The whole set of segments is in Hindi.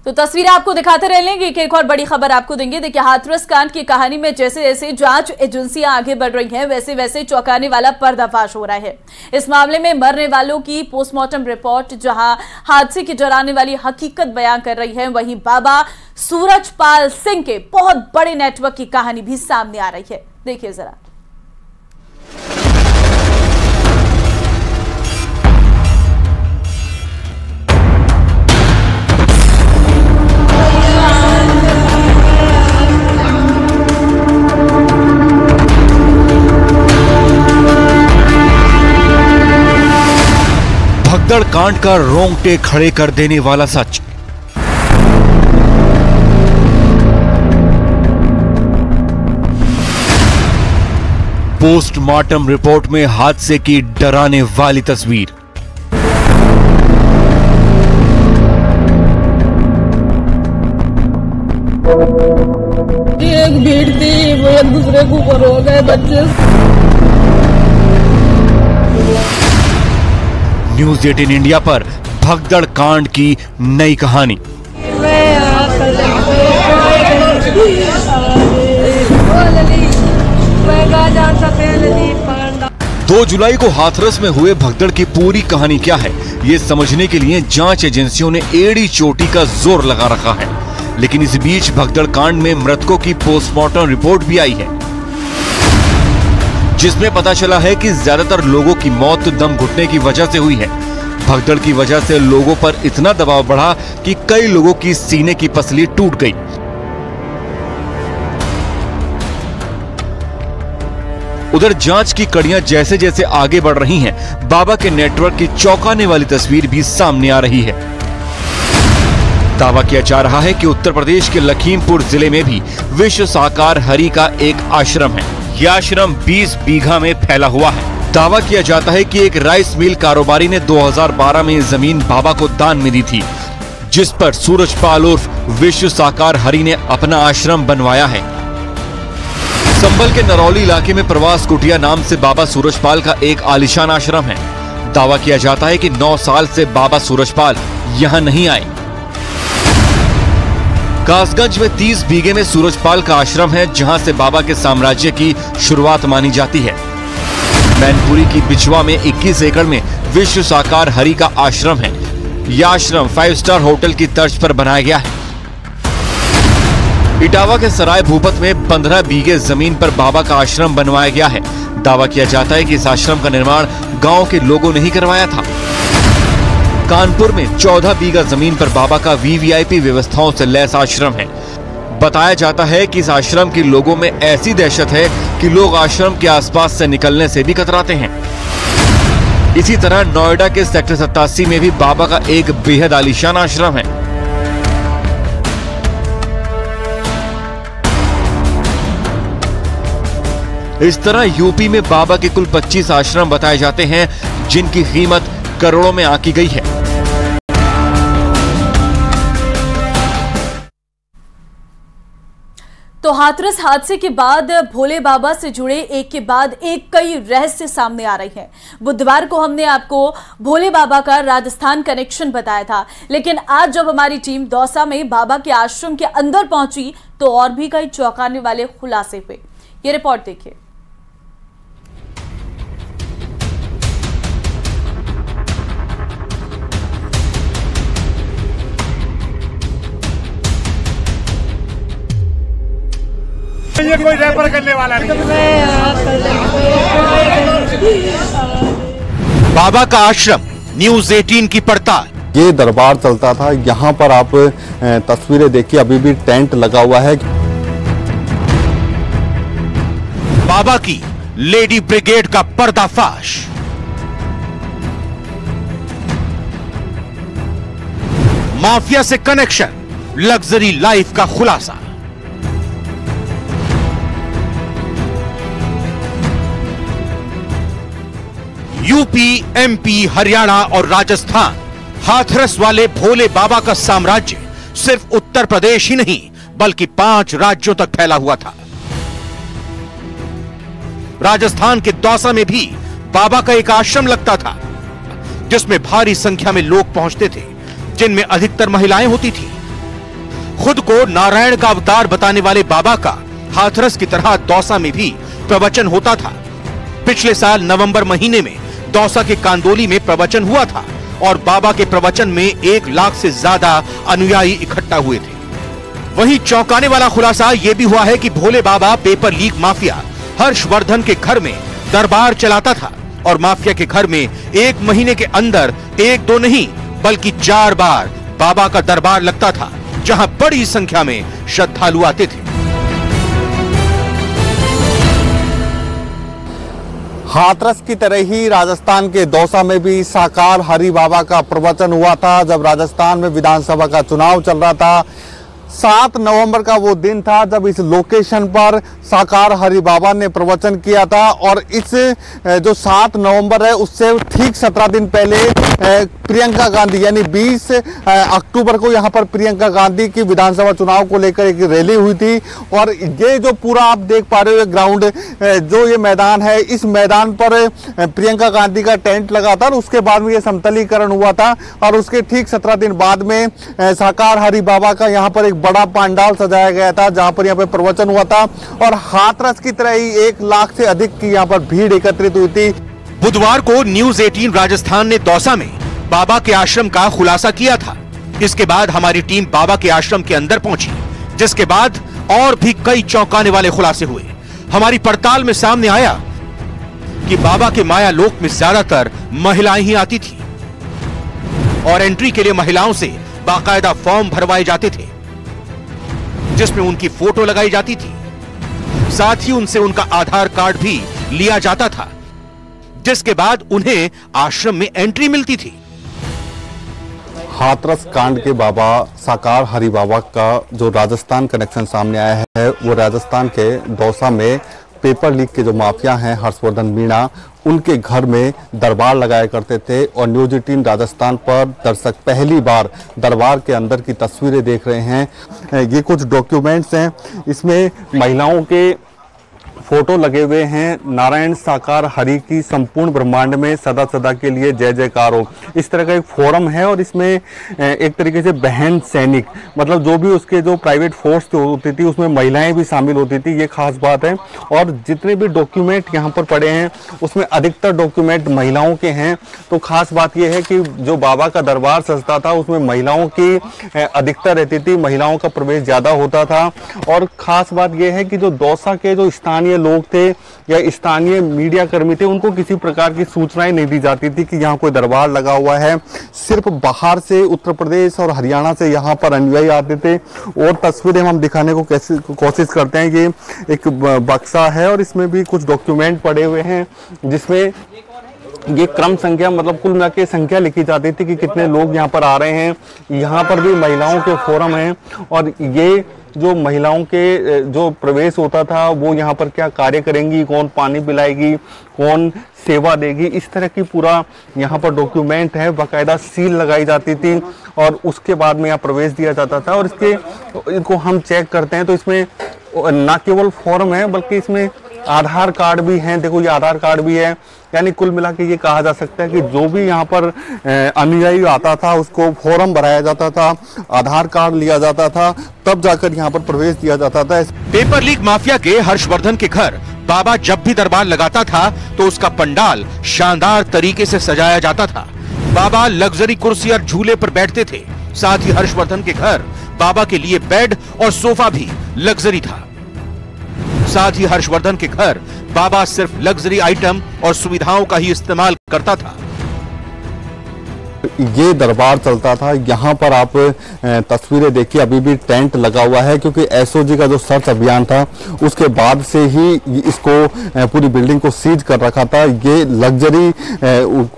तो तस्वीरें आपको दिखाते रह लेंगे। एक और बड़ी खबर आपको देंगे। देखिए, हाथरस कांड की कहानी में जैसे जैसे जांच एजेंसियां आगे बढ़ रही हैं, वैसे वैसे चौंकाने वाला पर्दाफाश हो रहा है। इस मामले में मरने वालों की पोस्टमार्टम रिपोर्ट जहां हादसे की डराने वाली हकीकत बयान कर रही है, वहीं बाबा सूरजपाल सिंह के बहुत बड़े नेटवर्क की कहानी भी सामने आ रही है। देखिए जरा। भगदड़ कांड का रोंगटे खड़े कर देने वाला सच। पोस्टमार्टम रिपोर्ट में हादसे की डराने वाली तस्वीर। एक भीड़ थी, वो एक दूसरे के ऊपर हो गए बच्चे। न्यूज 18 इंडिया पर भगदड़ कांड की नई कहानी। 2 जुलाई को हाथरस में हुए भगदड़ की पूरी कहानी क्या है, ये समझने के लिए जांच एजेंसियों ने एड़ी चोटी का जोर लगा रखा है। लेकिन इस बीच भगदड़ कांड में मृतकों की पोस्टमार्टम रिपोर्ट भी आई है, जिसमें पता चला है कि ज्यादातर लोगों की मौत दम घुटने की वजह से हुई है। भगदड़ की वजह से लोगों पर इतना दबाव बढ़ा कि कई लोगों की सीने की पसली टूट गई। उधर जांच की कड़ियां जैसे जैसे आगे बढ़ रही हैं, बाबा के नेटवर्क की चौंकाने वाली तस्वीर भी सामने आ रही है। दावा किया जा रहा है कि उत्तर प्रदेश के लखीमपुर जिले में भी विश्व साकार हरि का एक आश्रम है। यह आश्रम 20 बीघा में फैला हुआ है। दावा किया जाता है कि एक राइस मिल कारोबारी ने 2012 में जमीन बाबा को दान में दी थी, जिस पर सूरजपाल उर्फ विश्व साकार हरि ने अपना आश्रम बनवाया है। संभल के नरौली इलाके में प्रवास कुटिया नाम से बाबा सूरजपाल का एक आलीशान आश्रम है। दावा किया जाता है कि 9 साल से बाबा सूरजपाल यहां नहीं आए। कासगंज में 30 बीघे में सूरजपाल का आश्रम है, जहां से बाबा के साम्राज्य की शुरुआत मानी जाती है। मैनपुरी की बिचवा में 21 एकड़ में विश्व साकार हरि का आश्रम है। यह आश्रम 5 स्टार होटल की तर्ज पर बनाया गया है। इटावा के सराय भूपत में 15 बीघे जमीन पर बाबा का आश्रम बनवाया गया है। दावा किया जाता है कि इस आश्रम का निर्माण गांव के लोगों ने ही करवाया था। कानपुर में 14 बीघा जमीन पर बाबा का वीवीआईपी व्यवस्थाओं से लैस आश्रम है। बताया जाता है कि इस आश्रम के लोगों में ऐसी दहशत है कि लोग आश्रम के आसपास से निकलने से भी कतराते हैं। इसी तरह नोएडा के सेक्टर 87 में भी बाबा का एक बेहद आलीशान आश्रम है। इस तरह यूपी में बाबा के कुल 25 आश्रम बताए जाते हैं, जिनकी कीमत करोड़ों में आंकी गई है। तो हाथरस हादसे के बाद भोले बाबा से जुड़े एक के बाद एक कई रहस्य सामने आ रही हैं। बुधवार को हमने आपको भोले बाबा का राजस्थान कनेक्शन बताया था, लेकिन आज जब हमारी टीम दौसा में बाबा के आश्रम के अंदर पहुंची तो और भी कई चौंकाने वाले खुलासे हुए। ये रिपोर्ट देखिए। ये कोई रैपर करने वाला नहीं। बाबा का आश्रम, न्यूज 18 की पड़ताल। ये दरबार चलता था। यहाँ पर आप तस्वीरें देखिए, अभी भी टेंट लगा हुआ है। बाबा की लेडी ब्रिगेड का पर्दाफाश। माफिया से कनेक्शन, लग्जरी लाइफ का खुलासा। यूपी, एमपी, हरियाणा और राजस्थान, हाथरस वाले भोले बाबा का साम्राज्य सिर्फ उत्तर प्रदेश ही नहीं बल्कि 5 राज्यों तक फैला हुआ था। राजस्थान के दौसा में भी बाबा का एक आश्रम लगता था, जिसमें भारी संख्या में लोग पहुंचते थे, जिनमें अधिकतर महिलाएं होती थी। खुद को नारायण का अवतार बताने वाले बाबा का हाथरस की तरह दौसा में भी प्रवचन होता था। पिछले साल नवंबर महीने में दौसा के कांदोली में प्रवचन हुआ था और बाबा के प्रवचन में 1 लाख से ज्यादा अनुयायी इकट्ठा हुए थे। वहीं चौंकाने वाला खुलासा यह भी हुआ है कि भोले बाबा पेपर लीक माफिया हर्षवर्धन के घर में दरबार चलाता था और माफिया के घर में 1 महीने के अंदर 1-2 नहीं बल्कि 4 बार बाबा का दरबार लगता था, जहां बड़ी संख्या में श्रद्धालु आते थे। हाथरस की तरह ही राजस्थान के दौसा में भी साकार हरि बाबा का प्रवचन हुआ था। जब राजस्थान में विधानसभा का चुनाव चल रहा था, 7 नवंबर का वो दिन था जब इस लोकेशन पर साकार हरि बाबा ने प्रवचन किया था। और इस जो 7 नवंबर है उससे ठीक 17 दिन पहले प्रियंका गांधी यानी 20 अक्टूबर को यहाँ पर प्रियंका गांधी की विधानसभा चुनाव को लेकर एक रैली हुई थी। और ये जो पूरा आप देख पा रहे हो ग्राउंड, जो ये मैदान है, इस मैदान पर प्रियंका गांधी का टेंट लगा था और उसके बाद में ये समतलीकरण हुआ था। और उसके ठीक 17 दिन बाद में साकार हरि बाबा का यहाँ पर एक बड़ा पंडाल सजाया गया था, जहां पर यहाँ पे प्रवचन हुआ था। और हाथरस की तरह ही 1 लाख से अधिक की यहाँ पर भीड़ एकत्रित हुई थी। बुधवार को न्यूज 18 राजस्थान ने दौसा में बाबा के आश्रम का खुलासा किया था। इसके बाद हमारी टीम बाबा के आश्रम के अंदर पहुंची, जिसके बाद और भी कई चौंकाने वाले खुलासे हुए। हमारी पड़ताल में सामने आया कि बाबा के माया लोक में ज्यादातर महिलाएं ही आती थी और एंट्री के लिए महिलाओं से बाकायदा फॉर्म भरवाए जाते थे, जिसमें उनकी फोटो लगाई जाती थी। साथ ही उनसे उनका आधार कार्ड भी लिया जाता था, जिसके बाद उन्हें आश्रम में एंट्री मिलती थी। हाथरस कांड के बाबा साकार हरि बाबा का जो राजस्थान कनेक्शन सामने आया है, वो राजस्थान के दौसा में पेपर लीक के जो माफिया हैं हर्षवर्धन मीणा, उनके घर में दरबार लगाया करते थे। और न्यूज 18 राजस्थान पर दर्शक पहली बार दरबार के अंदर की तस्वीरें देख रहे हैं। ये कुछ डॉक्यूमेंट्स हैं, इसमें महिलाओं के फोटो लगे हुए हैं। नारायण साकार हरि की संपूर्ण ब्रह्मांड में सदा सदा के लिए जय जयकार हो, इस तरह का एक फोरम है। और इसमें एक तरीके से बहन सैनिक, मतलब जो भी उसके जो प्राइवेट फोर्स होती थी उसमें महिलाएं भी शामिल होती थी, ये खास बात है। और जितने भी डॉक्यूमेंट यहाँ पर पड़े हैं उसमें अधिकतर डॉक्यूमेंट महिलाओं के हैं। तो खास बात यह है कि जो बाबा का दरबार सजता था उसमें महिलाओं की अधिकता रहती थी, महिलाओं का प्रवेश ज्यादा होता था। और खास बात यह है कि जो दौसा के जो स्थानीय लोग थे या स्थानीय मीडिया कर्मी थे, उनको किसी प्रकार की सूचनाएं नहीं दी जाती थी कि यहाँ कोई दरबार लगा हुआ है। सिर्फ बाहर से उत्तर प्रदेश और हरियाणा से यहाँ पर अनुयायी आते थे। और तस्वीरें हम दिखाने को कोशिश करते हैं। ये एक बक्सा है और इसमें भी कुछ डॉक्यूमेंट पड़े हुए हैं, जिसमें ये क्रम संख्या, मतलब कुल मिला के संख्या लिखी जाती थी कि कितने लोग यहाँ पर आ रहे हैं। यहाँ पर भी महिलाओं के फोरम हैं और ये जो महिलाओं के जो प्रवेश होता था वो यहाँ पर क्या कार्य करेंगी, कौन पानी पिलाएगी, कौन सेवा देगी, इस तरह की पूरा यहाँ पर डॉक्यूमेंट है। बाकायदा सील लगाई जाती थी और उसके बाद में यहाँ प्रवेश दिया जाता था। और इनको हम चेक करते हैं तो इसमें न केवल फॉर्म है बल्कि इसमें आधार कार्ड भी हैं। देखो ये आधार कार्ड भी है। यानी कुल मिला के ये कहा जा सकता है कि जो भी यहाँ पर अनुयायी आता था उसको फॉर्म भराया जाता था, आधार कार्ड लिया जाता था, तब जाकर यहाँ पर प्रवेश दिया जाता था। पेपर लीक माफिया के हर्षवर्धन के घर बाबा जब भी दरबार लगाता था तो उसका पंडाल शानदार तरीके से सजाया जाता था। बाबा लग्जरी कुर्सी और झूले पर बैठते थे। साथ ही हर्षवर्धन के घर बाबा के लिए बेड और सोफा भी लग्जरी था। साथ ही हर्षवर्धन के घर बाबा सिर्फ लग्जरी आइटम और सुविधाओं का ही इस्तेमाल करता था। ये दरबार चलता था। यहाँ पर आप तस्वीरें देखिए, अभी भी टेंट लगा हुआ है, क्योंकि एसओजी का जो सर्च अभियान था उसके बाद से ही इसको पूरी बिल्डिंग को सीज कर रखा था। ये लग्जरी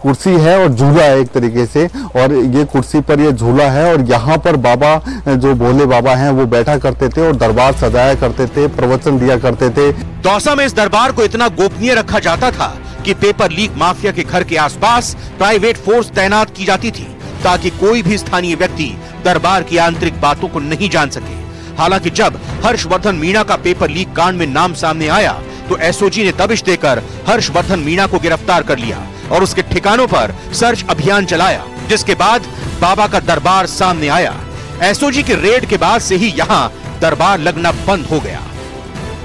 कुर्सी है और झूला है एक तरीके से, और ये कुर्सी पर ये झूला है। और यहाँ पर बाबा जो भोले बाबा हैं वो बैठा करते थे और दरबार सजाया करते थे, प्रवचन दिया करते थे। दौसा में इस दरबार को इतना गोपनीय रखा जाता था कि पेपर लीक माफिया के घर के आसपास प्राइवेट फोर्स तैनात की जाती थी, ताकि कोई भी स्थानीय व्यक्ति दरबार की आंतरिक बातों को नहीं जान सके। हालांकि जब हर्षवर्धन मीणा का पेपर लीक कांड में नाम सामने आया तो एसओजी ने दबिश देकर हर्षवर्धन मीणा को गिरफ्तार कर लिया और उसके ठिकानों पर सर्च अभियान चलाया, जिसके बाद बाबा का दरबार सामने आया। एसओजी के रेड के बाद से ही यहां दरबार लगना बंद हो गया।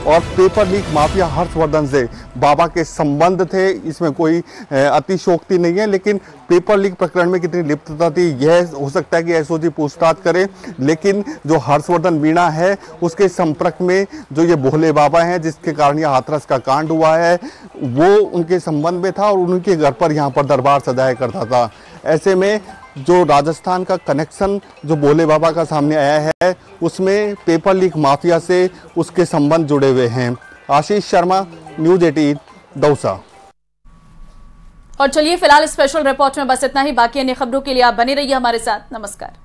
और पेपर लीक माफिया हर्षवर्धन से बाबा के संबंध थे, इसमें कोई अतिशोक्ति नहीं है, लेकिन पेपर लीक प्रकरण में कितनी लिप्तता थी यह हो सकता है कि एसओजी पूछताछ करे। लेकिन जो हर्षवर्धन मीणा है उसके संपर्क में जो ये भोले बाबा हैं जिसके कारण यह हाथरस का कांड हुआ है वो उनके संबंध में था और उनके घर पर यहाँ पर दरबार सजाया करता था। ऐसे में जो राजस्थान का कनेक्शन जो भोले बाबा का सामने आया है उसमें पेपर लीक माफिया से उसके संबंध जुड़े हुए हैं। आशीष शर्मा, न्यूज़ 18, दौसा। और चलिए फिलहाल स्पेशल रिपोर्ट में बस इतना ही। बाकी अन्य खबरों के लिए आप बने रहिए हमारे साथ। नमस्कार।